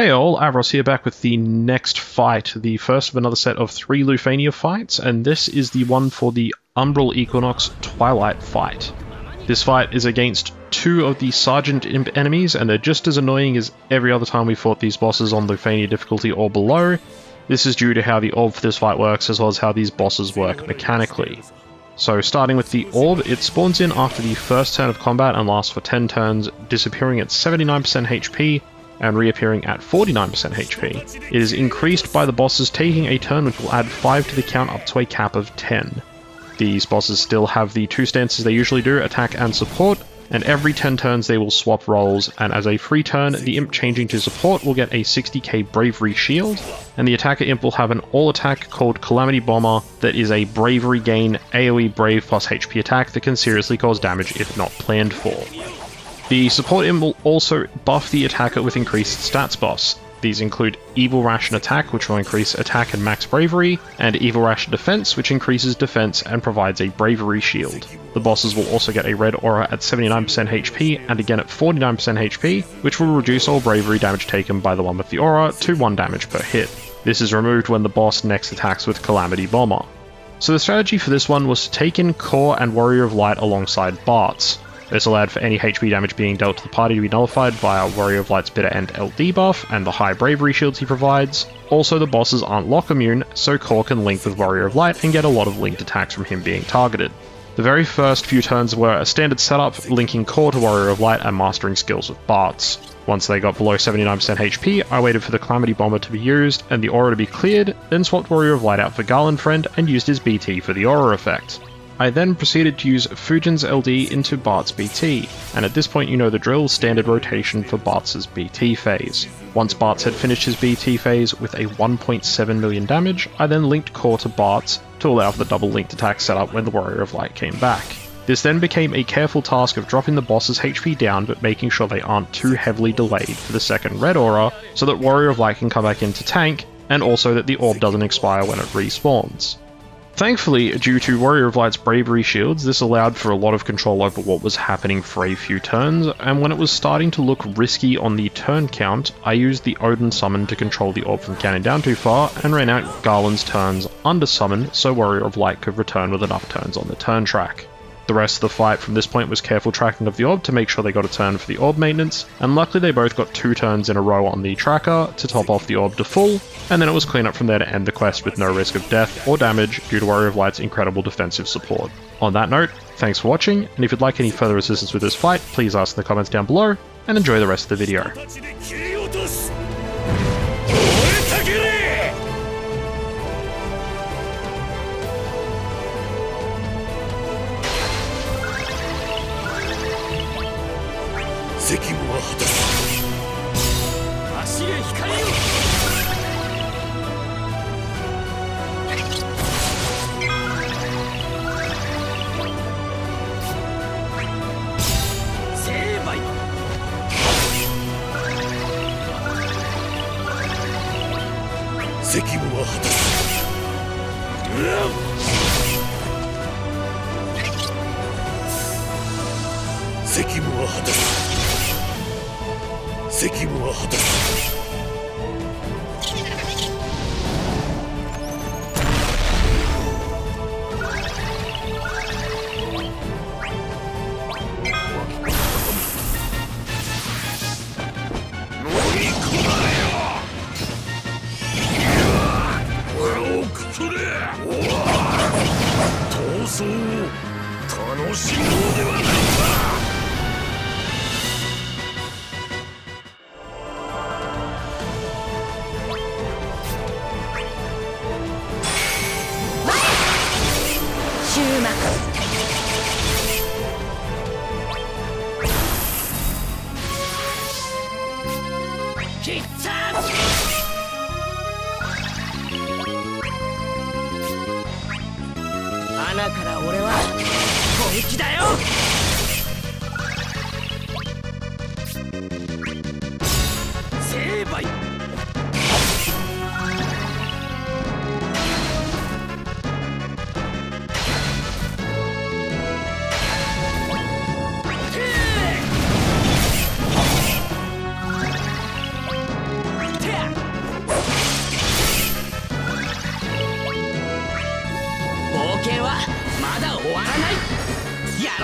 Hey all, Avros here, back with the next fight, the first of another set of 3 Lufenia fights, and this is the one for the Umbral Equinox Twilight fight. This fight is against 2 of the Sergeant Imp enemies, and they're just as annoying as every other time we fought these bosses on Lufenia difficulty or below. This is due to how the orb for this fight works, as well as how these bosses work mechanically. So starting with the orb, it spawns in after the first turn of combat and lasts for 10 turns, disappearing at 79% HP, and reappearing at 49% HP. It is increased by the bosses taking a turn, which will add 5 to the count up to a cap of 10. These bosses still have the 2 stances they usually do, attack and support, and every 10 turns they will swap roles, and as a free turn, the Imp changing to support will get a 60k Bravery shield, and the attacker Imp will have an all-attack called Calamity Bomber that is a Bravery gain AoE Brave plus HP attack that can seriously cause damage if not planned for. The support Imp will also buff the attacker with increased stats buffs. These include Evil Ration Attack, which will increase attack and max bravery, and Evil Ration Defense, which increases defense and provides a bravery shield. The bosses will also get a red aura at 79% HP and again at 49% HP, which will reduce all bravery damage taken by the one with the aura to 1 damage per hit. This is removed when the boss next attacks with Calamity Bomber. So the strategy for this one was to take in Core and Warrior of Light alongside Bartz. This allowed for any HP damage being dealt to the party to be nullified via Warrior of Light's Bitter End LD buff and the high bravery shields he provides. Also, the bosses aren't lock immune, so Core can link with Warrior of Light and get a lot of linked attacks from him being targeted. The very first few turns were a standard setup, linking Core to Warrior of Light and mastering skills with Bartz. Once they got below 79% HP, I waited for the Calamity Bomber to be used and the aura to be cleared, then swapped Warrior of Light out for Garland friend and used his BT for the aura effect. I then proceeded to use Fujin's LD into Bartz's BT, and at this point you know the drill, standard rotation for Bartz's BT phase. Once Bartz had finished his BT phase with a 1.7 million damage, I then linked Core to Bartz to allow for the double linked attack setup when the Warrior of Light came back. This then became a careful task of dropping the boss's HP down but making sure they aren't too heavily delayed for the second red aura, so that Warrior of Light can come back into tank, and also that the orb doesn't expire when it respawns. Thankfully, due to Warrior of Light's bravery shields, this allowed for a lot of control over what was happening for a few turns, and when it was starting to look risky on the turn count, I used the Odin summon to control the orb from counting down too far, and ran out Garland's turns under summon so Warrior of Light could return with enough turns on the turn track. The rest of the fight from this point was careful tracking of the orb to make sure they got a turn for the orb maintenance, and luckily they both got 2 turns in a row on the tracker to top off the orb to full, and then it was clean up from there to end the quest with no risk of death or damage due to Warrior of Light's incredible defensive support. On that note, thanks for watching, and if you'd like any further assistance with this fight, please ask in the comments down below, and enjoy the rest of the video.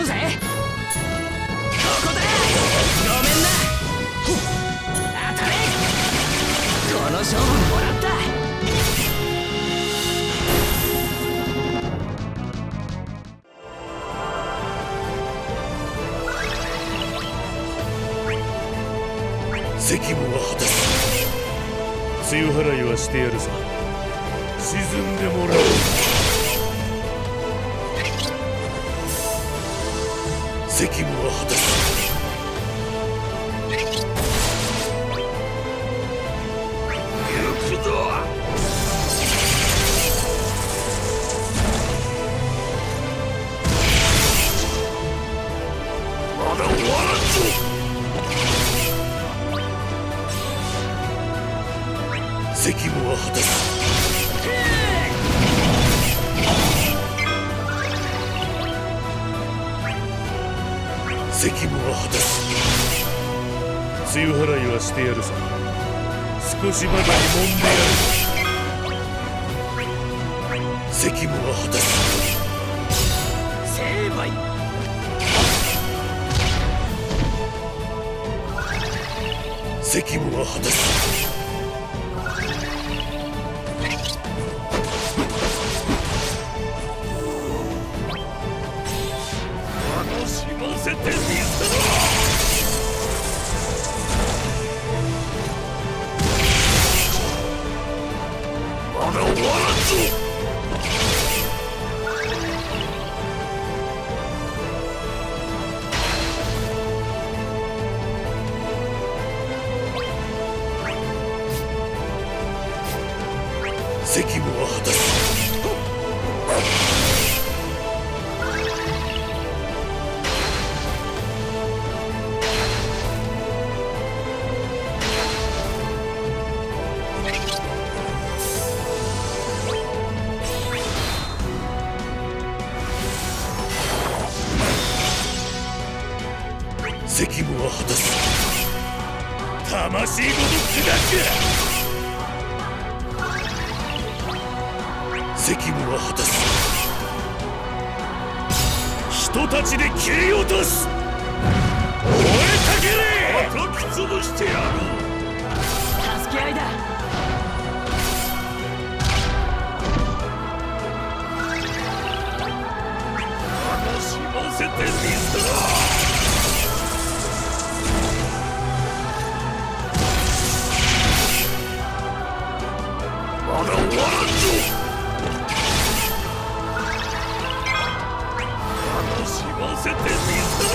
うぜ。ここだ。ごめんな。当たれ。この勝負もらった。責務は果たす。梅雨払いはしてやるさ。沈んでもらおう。責務は果たす。行くぞ。まだ終わらんぞ。責務は果たす。責務は果たす。梅雨払いはしてやるさ。少しばかり揉んでやる。責務は果たす。成敗。責務は果たす。せてみせろ。まだ終わらんぞ。責務は果たす。責務は果たす。魂ごと砕く。責務は果たす。人たちで切り落とす。燃えたけれ。叩き潰してやる。助け合いだ。楽しませてみせろ。まだ終わらんぞ。楽しませてみせろ。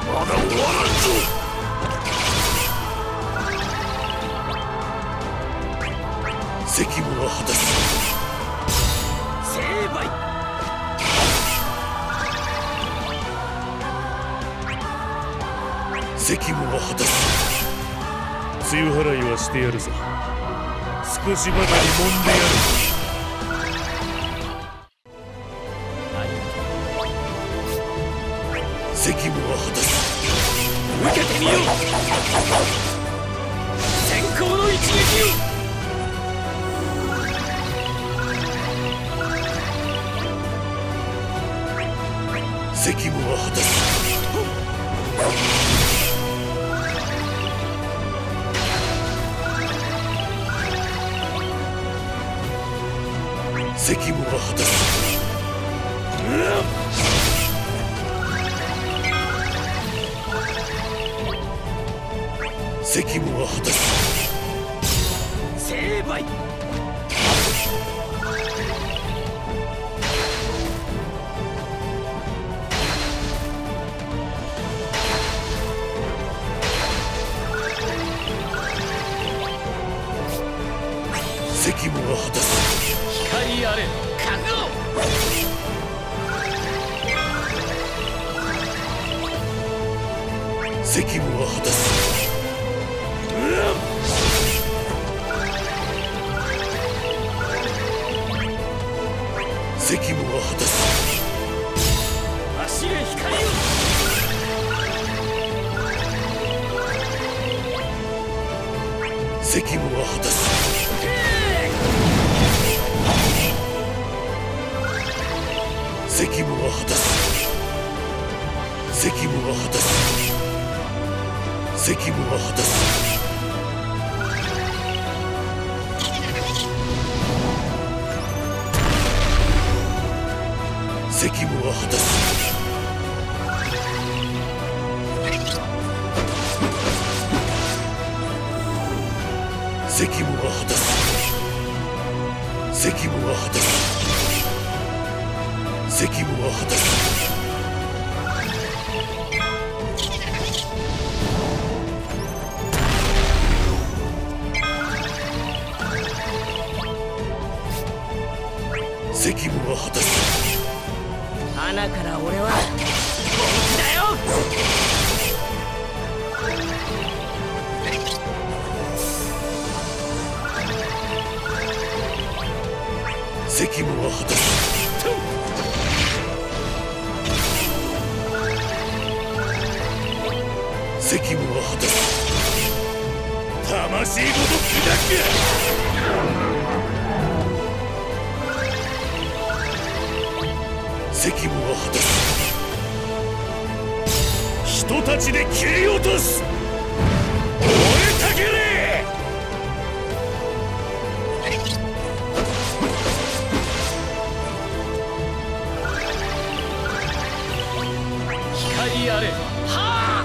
まだ終わらんぞ。責務は果たす。成敗。責務は果たす。梅雨払いはしてやるさ。少しばかり揉んでやる。責務は果たす。受けてみよう。先行の一撃を。責務は果たす。責務は果たす。責務は果たす。成敗。責務は果たす。光あれ覚悟。責務は果たす。責務は果たす。走れ光を。責務は果たす。果たす責務は果たす責務は果たす責務は果たす責務は果たす責務は果たす責務は果たす責務は果たす穴から俺は本気だよ。責務は果たす責務は果たす魂ごと砕け責務は果たす人たちで切り落とす燃えたけれ光あれはあ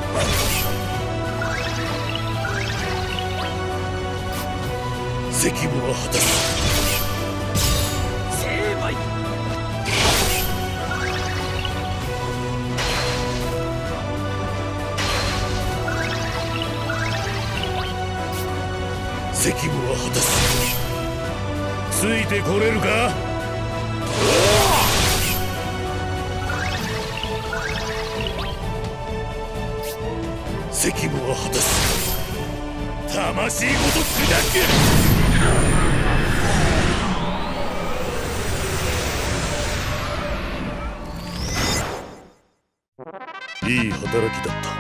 責務は果たす成敗責務は果たすついてこれるか責務は果たす魂ごと砕けいい働きだった